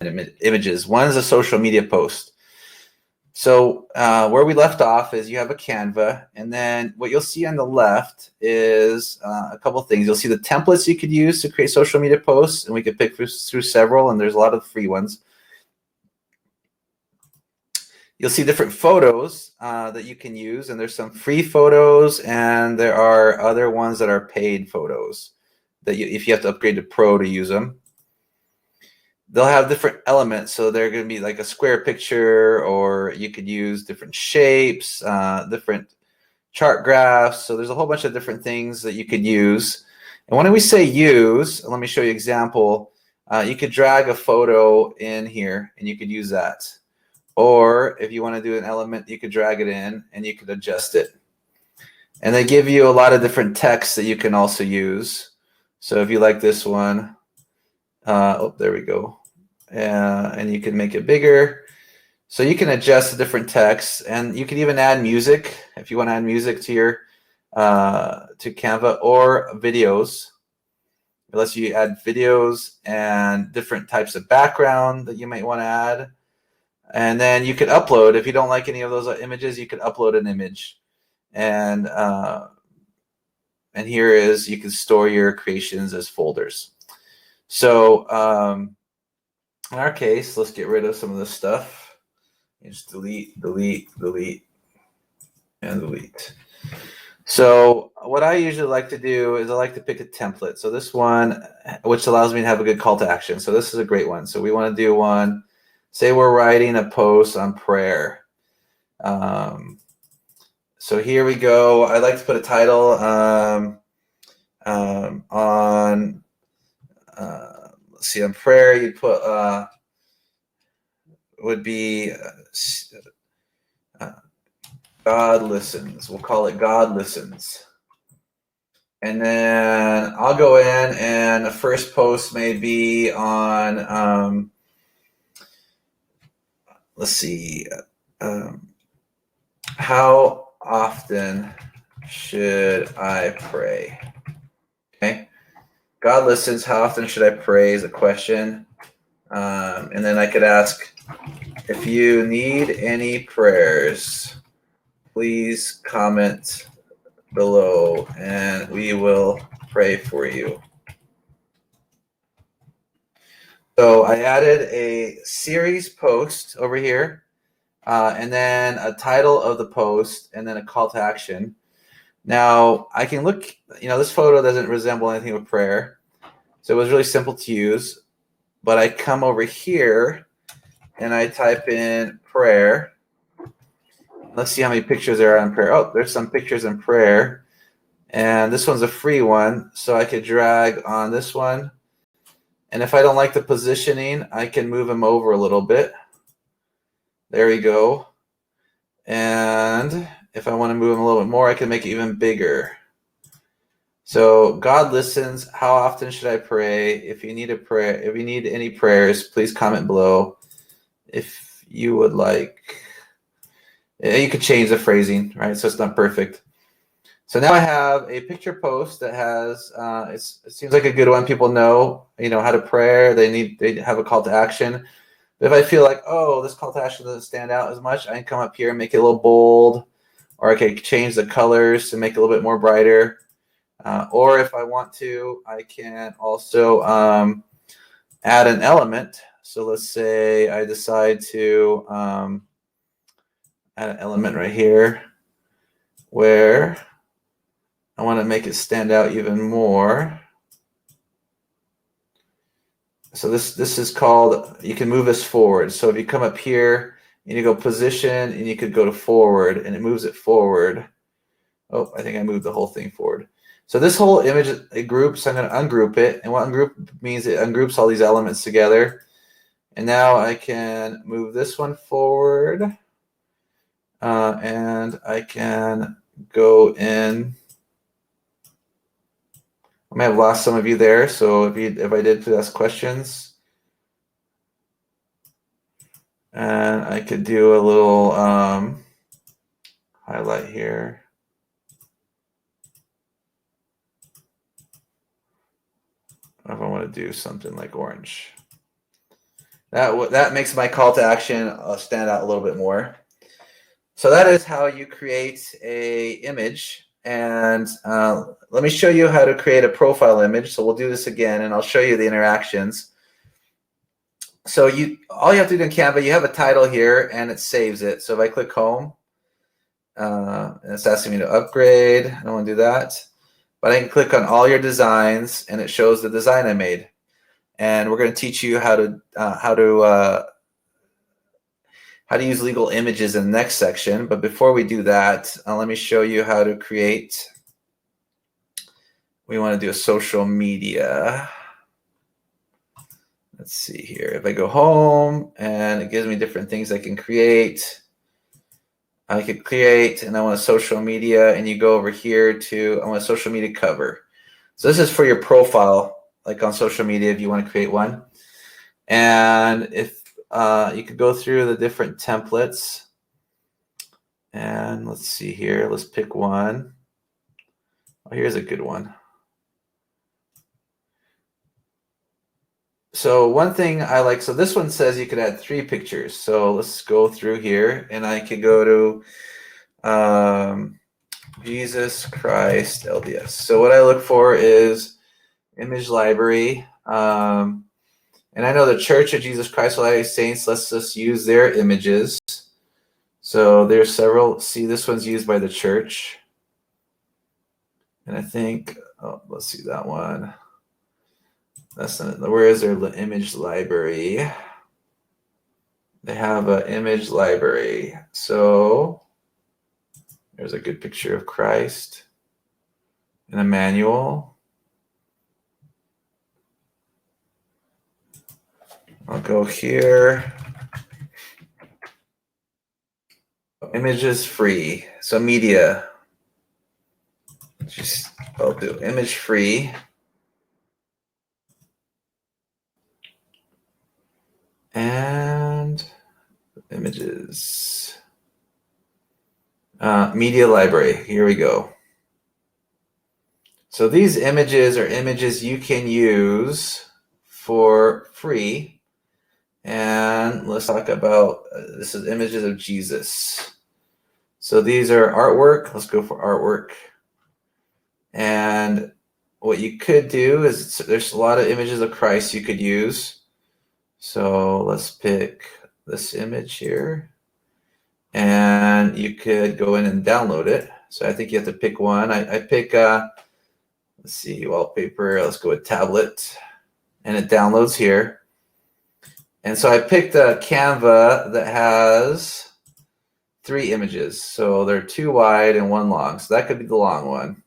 images. One is a social media post. So where we left off is you have a Canva, and then what you'll see on the left is a couple things. You'll see the templates you could use to create social media posts, and we could pick through several, and there's a lot of free ones. You'll see different photos that you can use, and there's some free photos, and there are other ones that are paid photos that if you have to upgrade to Pro to use them. They'll have different elements, so they're going to be like a square picture, or you could use different shapes, different chart graphs. So there's a whole bunch of different things that you could use. And when we say use, let me show you an example. You could drag a photo in here, and you could use that. Or if you want to do an element, you could drag it in, and you could adjust it. And they give you a lot of different text that you can also use. So if you like this one, oh, there we go. And you can make it bigger. So you can adjust the different texts, and you can even add music if you want to add music to your to Canva, or videos. It lets you add videos and different types of background that you might want to add. And then you could upload. If you don't like any of those images, you could upload an image. And here is, you can store your creations as folders. So in our case, let's get rid of some of this stuff. You just delete, delete, delete, and delete. So what I usually like to do is I like to pick a template. So this one, which allows me to have a good call to action. So this is a great one. So we want to do one, say we're writing a post on prayer. So here we go. I like to put a title on, let's see, on prayer, you put, would be God listens. We'll call it God listens. And then I'll go in, and the first post may be on, let's see, how often should I pray? Okay. God listens. How often should I pray is a question. And then I could ask, if you need any prayers, please comment below and we will pray for you. So I added a series post over here, and then a title of the post, and then a call to action. Now I can look, this photo doesn't resemble anything with prayer. So it was really simple to use, but I come over here and I type in prayer. Let's see how many pictures there are on prayer. Oh, there's some pictures in prayer. And this one's a free one, so I could drag on this one. And if I don't like the positioning, I can move them over a little bit. There we go. And if I want to move them a little bit more, I can make it even bigger. So God listens. How often should I pray? If you need a prayer, if you need any prayers, please comment below. If you would like, you could change the phrasing, right? So it's not perfect. So now I have a picture post that has, it seems like a good one. People know, how to pray. They have a call to action. But if I feel like, oh, this call to action doesn't stand out as much, I can come up here and make it a little bold, or I can change the colors to make it a little bit more brighter. Or if I want to, I can also add an element. So let's say I decide to add an element right here where I want to make it stand out even more. So this is called, you can move this forward. So if you come up here and you go position, and you could go to forward, and it moves it forward. Oh, I think I moved the whole thing forward. So this whole image, it groups. I'm going to ungroup it. And what ungroup means, it ungroups all these elements together. And now I can move this one forward. And I can go in. I may have lost some of you there. So if I did, please ask questions. And I could do a little highlight here. If I want to do something like orange. That makes my call to action stand out a little bit more. So that is how you create a image. And let me show you how to create a profile image. So we'll do this again, and I'll show you the interactions. So all you have to do in Canva, you have a title here, and it saves it. So if I click home, and it's asking me to upgrade. I don't want to do that. But I can click on all your designs, and it shows the design I made. And we're going to teach you how to use legal images in the next section. But before we do that, let me show you how to create. We want to do a social media. Let's see here. If I go home, and it gives me different things I can create. I could create, and I want a social media, and you go over here to, I want a social media cover. So this is for your profile, like on social media, if you want to create one. And if you could go through the different templates, and let's see here. Let's pick one. Oh, here's a good one. So one thing I like, so this one says you could add 3 pictures. So let's go through here, and I could go to Jesus Christ LDS. So what I look for is image library. And I know the Church of Jesus Christ of Latter-day Saints lets us use their images. So there's several. See, this one's used by the church. And I think, let's see that one. That's not, where is their image library? They have an image library. So there's a good picture of Christ and Emmanuel. I'll go here. Images free. So media. I'll do image free. And images. Media library. Here we go. So these images are images you can use for free. And let's talk about, this is images of Jesus. So these are artwork. Let's go for artwork. And what you could do is, there's a lot of images of Christ you could use. So let's pick this image here. And you could go in and download it. So I think you have to pick one. I pick, let's see, wallpaper. Let's go with tablet. And it downloads here. And so I picked a Canva that has 3 images. So they're 2 wide and 1 long. So that could be the long one.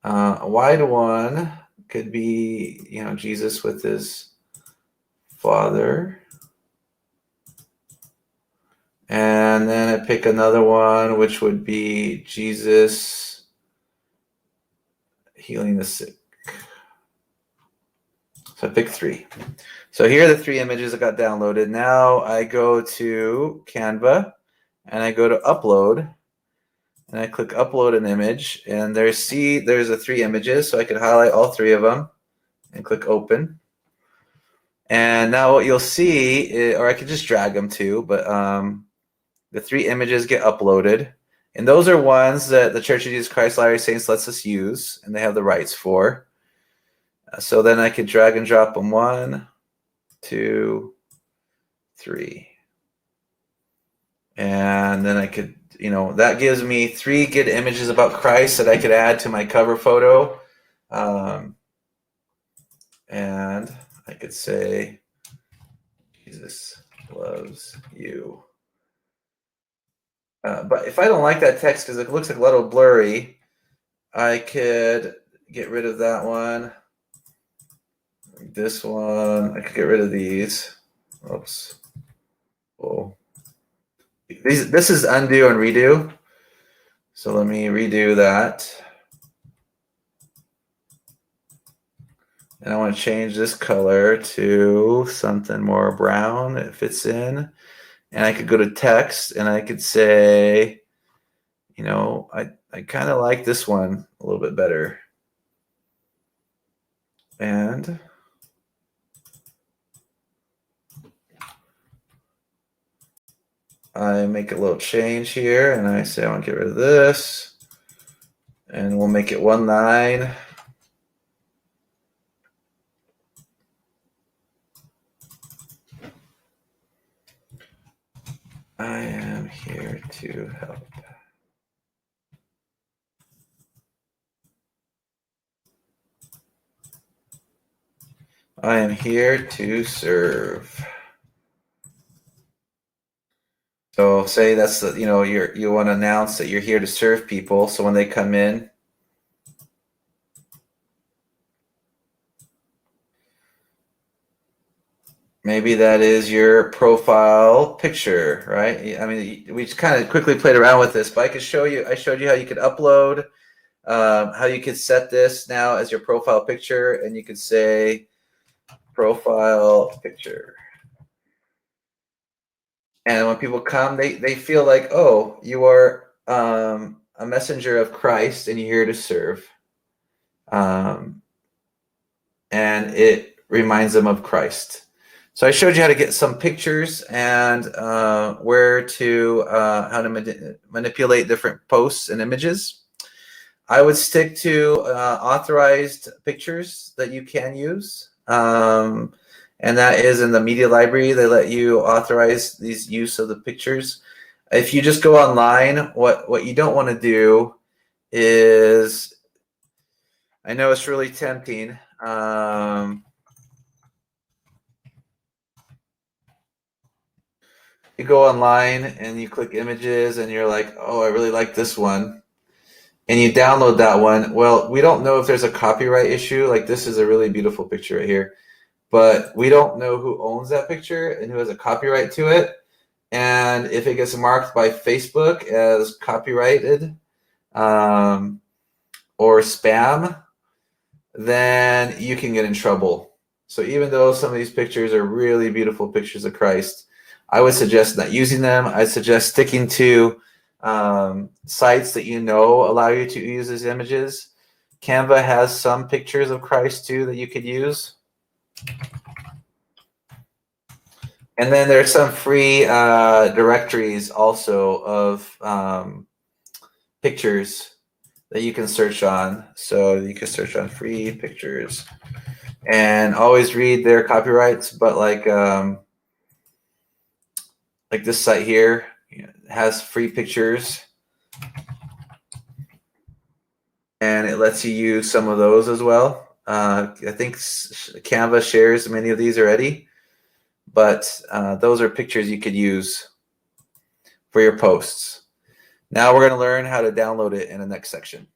A wide one could be, Jesus with his Father. And then I pick another one, which would be Jesus healing the sick. So I picked 3. So here are the 3 images that got downloaded. Now I go to Canva, and I go to upload, and I click upload an image, and there's the 3 images. So I could highlight all 3 of them and click open. And now what you'll see, or I could just drag them too, but the 3 images get uploaded. And those are ones that the Church of Jesus Christ of Latter-day Saints lets us use, and they have the rights for. So then I could drag and drop them 1, 2, 3. And then I could, that gives me 3 good images about Christ that I could add to my cover photo. And I could say, Jesus loves you. But if I don't like that text because it looks like a little blurry, I could get rid of that one. This one, I could get rid of these. Oops. Oh. This is undo and redo. So let me redo that. And I want to change this color to something more brown. It fits in. And I could go to text, and I could say, I kind of like this one a little bit better. And I make a little change here and I say I want to get rid of this, and we'll make it one line. I am here to help. I am here to serve. So say that's the, you want to announce that you're here to serve people. So when they come in, maybe that is your profile picture, right? I mean, we just kind of quickly played around with this, but I showed you how you could upload, how you could set this now as your profile picture, and you could say profile picture. And when people come, they feel like, oh, you are a messenger of Christ and you're here to serve. And it reminds them of Christ. So I showed you how to get some pictures and where to how to manipulate different posts and images. I would stick to authorized pictures that you can use. And that is in the media library. They let you authorize these use of the pictures. If you just go online, what you don't want to do is, I know it's really tempting. You go online and you click images and you're like, oh, I really like this one. And you download that one. Well, we don't know if there's a copyright issue. Like, this is a really beautiful picture right here, but we don't know who owns that picture and who has a copyright to it. And if it gets marked by Facebook as copyrighted or spam, then you can get in trouble. So even though some of these pictures are really beautiful pictures of Christ, I would suggest not using them. I suggest sticking to sites that allow you to use these images. Canva has some pictures of Christ too that you could use. And then there's some free directories also of pictures that you can search on. So you can search on free pictures and always read their copyrights. But like this site here has free pictures, and it lets you use some of those as well. I think Canva shares many of these already, but those are pictures you could use for your posts. Now we're going to learn how to download it in the next section.